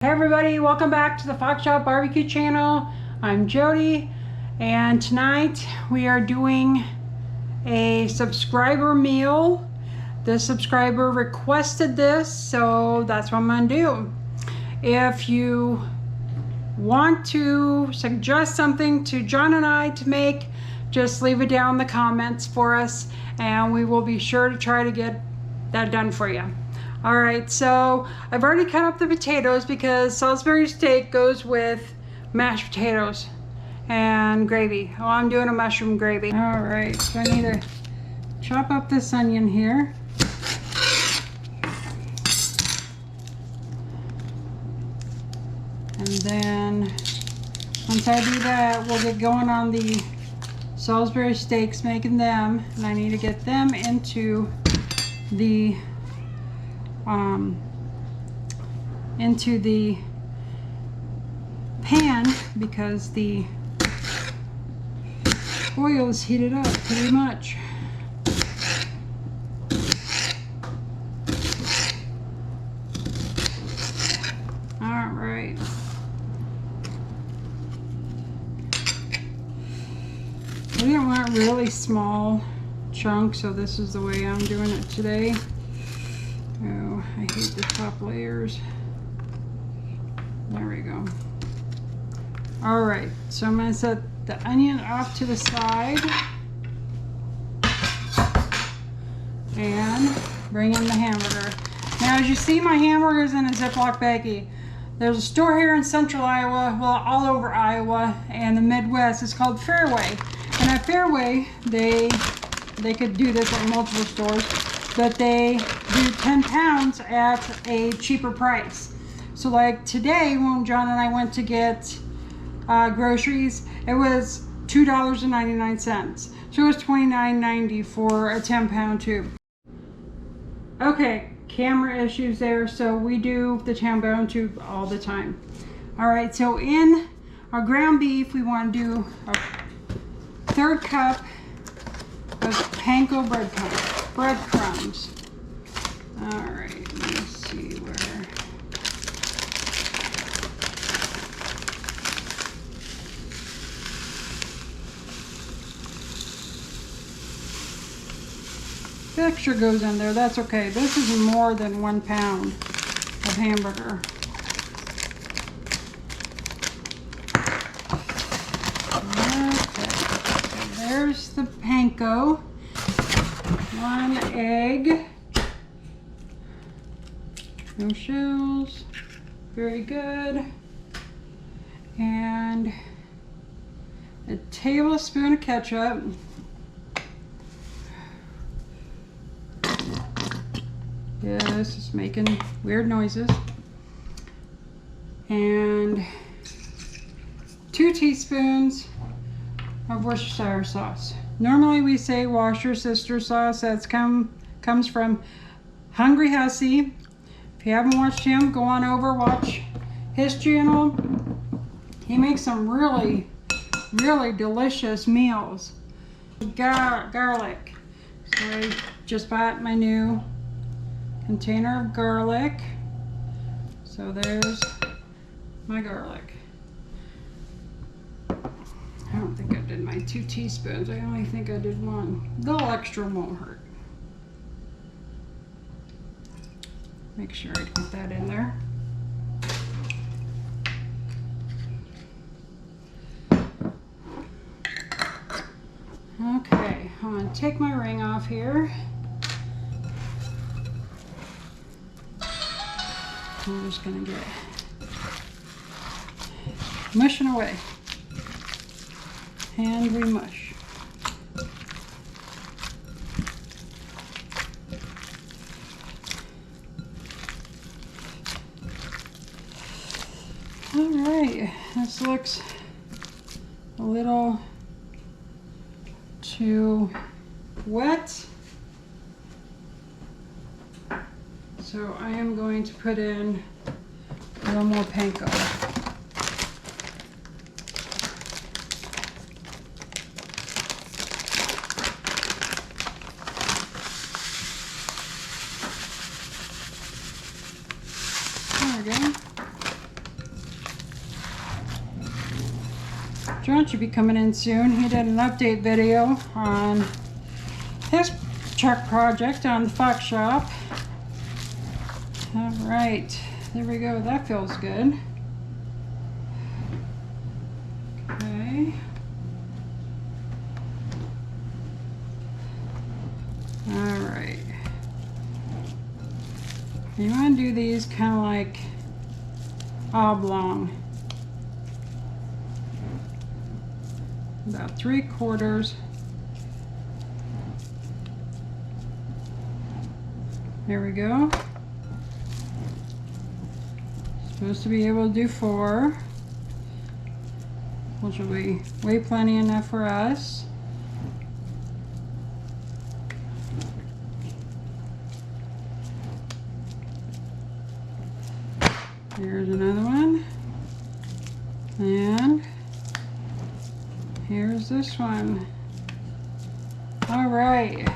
Hey everybody, welcome back to the Fox Shop Barbecue channel. I'm Jody, and tonight we are doing a subscriber meal. The subscriber requested this, so that's what I'm gonna do. If you want to suggest something to John and I to make, just leave it down in the comments for us, and we will be sure to try to get that done for you. Alright, so I've already cut up the potatoes because Salisbury steak goes with mashed potatoes and gravy. Oh, I'm doing a mushroom gravy. Alright, so I need to chop up this onion here. And then once I do that, we'll get going on the Salisbury steaks, making them. And I need to get them into the pan because the oil is heated up pretty much. All right. We didn't want really small chunks, so this is the way I'm doing it today. Oh, I hate the top layers. There we go. All right, so I'm going to set the onion off to the side and bring in the hamburger. Now, as you see, my hamburger is in a Ziploc baggie. There's a store here in central Iowa, well, all over Iowa and the Midwest. It's called Fairway. And at Fairway, they could do this at multiple stores, but they do 10 pounds at a cheaper price. So like today when John and I went to get groceries, it was $2.99. So it was $29.90 for a 10-pound tube. Okay, camera issues there, so we do the 10-pound tube all the time. Alright, so in our ground beef, we want to do a 1/3 cup of panko breadcrumbs. Alright, let's see where. The extra goes in there, that's okay. This is more than 1 pound of hamburger. Okay, so there's the panko. 1 egg. No shells. Very good. And a tablespoon of ketchup. Yeah, this is making weird noises. And 2 teaspoons of Worcestershire sauce. Normally we say Worcestershire sauce. That's comes from Hungry Hussy. If you haven't watched him, go on over, watch his channel. He makes some really delicious meals. Garlic. So I just bought my new container of garlic. So there's my garlic. I don't think I did my 2 teaspoons. I only think I did 1. A little extra won't hurt. Make sure I put that in there. Okay, I'm going to take my ring off here. I'm just going to get mushing away. And we mush. Alright, this looks a little too wet. So I am going to put in a little more panko. There we go. John should be coming in soon. He did an update video on his truck project on the Fox shop. All right, there we go. That feels good. Okay. All right. You want to do these kind of like oblong. About 3/4. There we go. Supposed to be able to do 4, which will be way plenty enough for us. Here's another one. And here's this one. All right.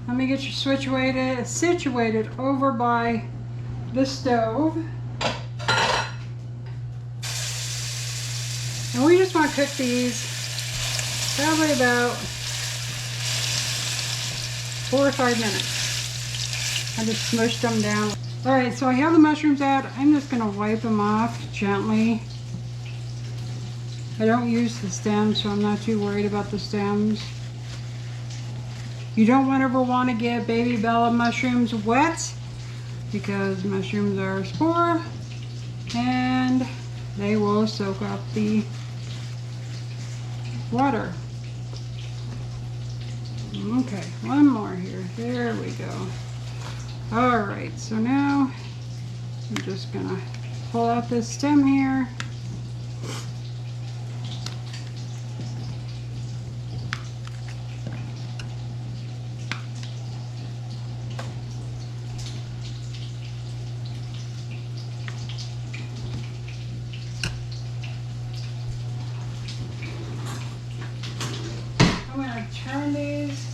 Let me get you situated over by the stove. And we just want to cook these probably about 4 or 5 minutes. I just smushed them down. All right, so I have the mushrooms out. I'm just gonna wipe them off gently. I don't use the stems, so I'm not too worried about the stems. You don't ever want to get baby bella mushrooms wet because mushrooms are a spore and they will soak up the water. Okay, one more here. There we go. All right, so now I'm just gonna pull out this stem here. I'm gonna turn these.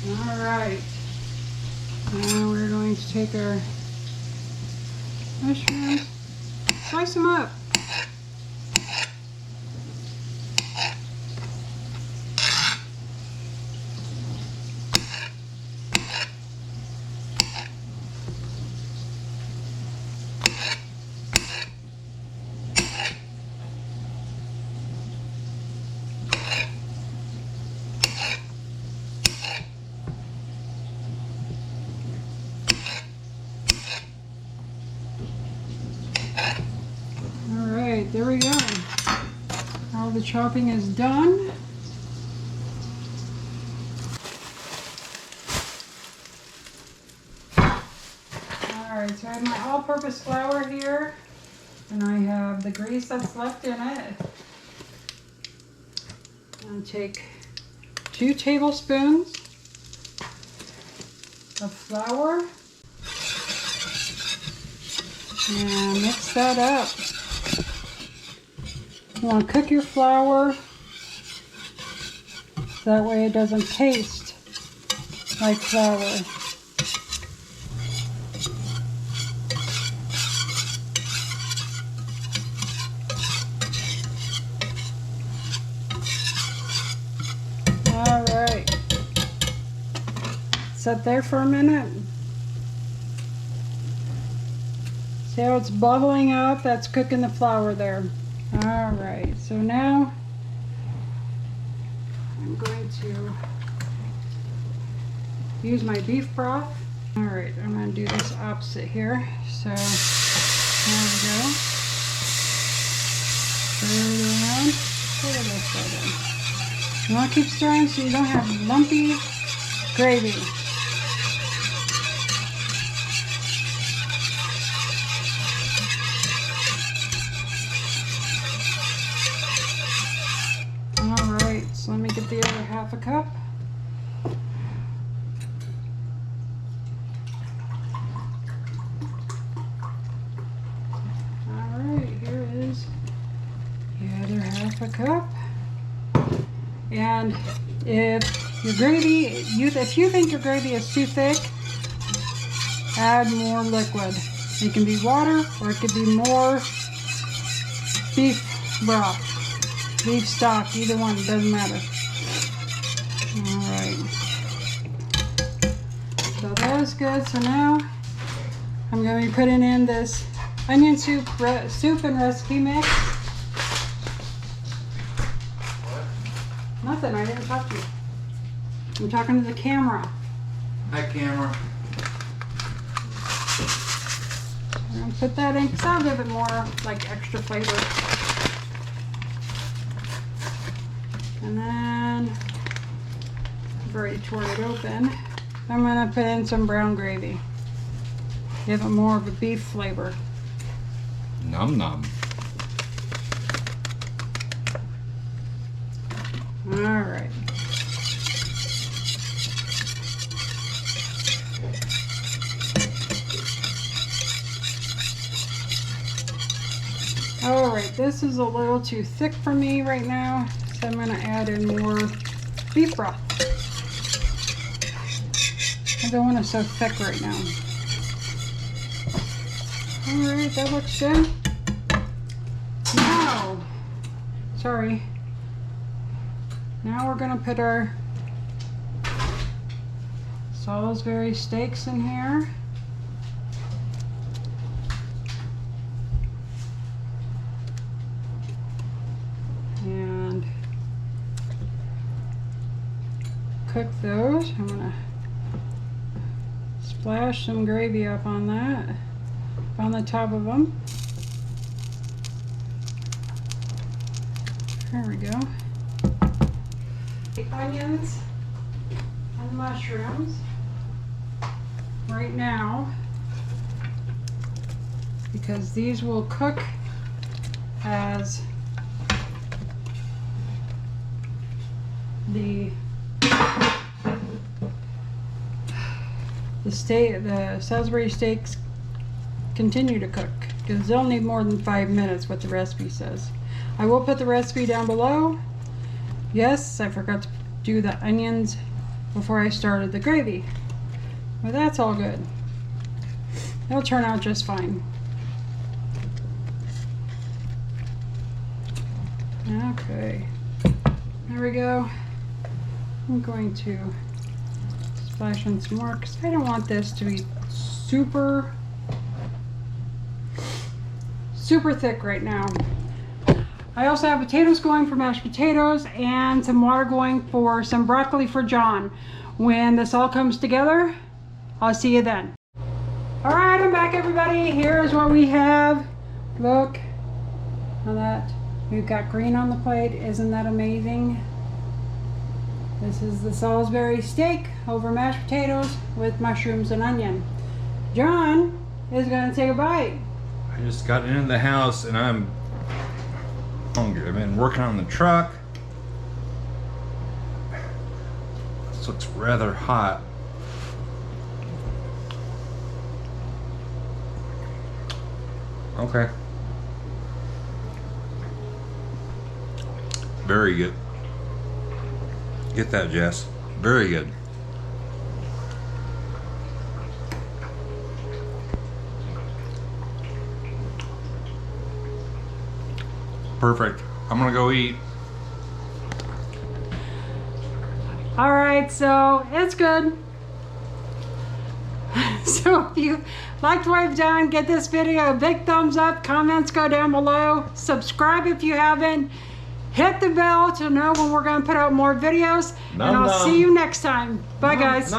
All right, now we're going to take our mushrooms, slice them up. There we go. All the chopping is done. Alright, so I have my all-purpose flour here, and I have the grease that's left in it. I'll take 2 tablespoons of flour and mix that up. You want to cook your flour so that way it doesn't taste like flour. All right. Set there for a minute. See how it's bubbling up? That's cooking the flour there. All right, so now I'm going to use my beef broth. All right, I'm going to do this opposite here. So there we go. Stir it around. Put a little salt in. You want to keep stirring so you don't have lumpy gravy. So let me get the other half a cup. All right, here a cup. And if your gravy, if you think your gravy is too thick, add more liquid. It can be water or it could be more beef broth, beef stock, either one, it doesn't matter. Alright. So that is good. So now I'm going to be putting in this onion soup and recipe mix. Nothing, I didn't talk to you. I'm talking to the camera. Hi, camera. I'm going to put that in because I'll give it more like extra flavor. And then I've already torn it open. I'm going to put in some brown gravy. Give it more of a beef flavor. Nom nom. Alright. Alright, this is a little too thick for me right now, so I'm going to add in more beef broth. I don't want it so thick right now. Alright, that looks good. Now, sorry. Now we're going to put our Salisbury steaks in here. And cook those. I'm going to splash some gravy up on that, on the top of them. There we go. The onions and the mushrooms right now, because these will cook as the Salisbury steaks continue to cook, because they'll need more than 5 minutes, what the recipe says. I will put the recipe down below. Yes, I forgot to do the onions before I started the gravy, but that's all good. It'll turn out just fine. Okay, there we go. I'm going to splash in some more because I don't want this to be super thick right now. I also have potatoes going for mashed potatoes and some water going for some broccoli for John. When this all comes together, I'll see you then. Alright, I'm back, everybody. Here's what we have. Look at that. We've got green on the plate. Isn't that amazing? This is the Salisbury steak over mashed potatoes with mushrooms and onion. John is going to take a bite. I just got into the house and I'm hungry. I've been working on the truck. This looks rather hot. Okay. Very good. Get that, Jess. Very good. Perfect. I'm gonna go eat. All right, so it's good. So if you liked what I've done, give this video a big thumbs up. Comments go down below. Subscribe if you haven't. Hit the bell to know when we're going to put out more videos. And I'll see you next time. Bye, guys.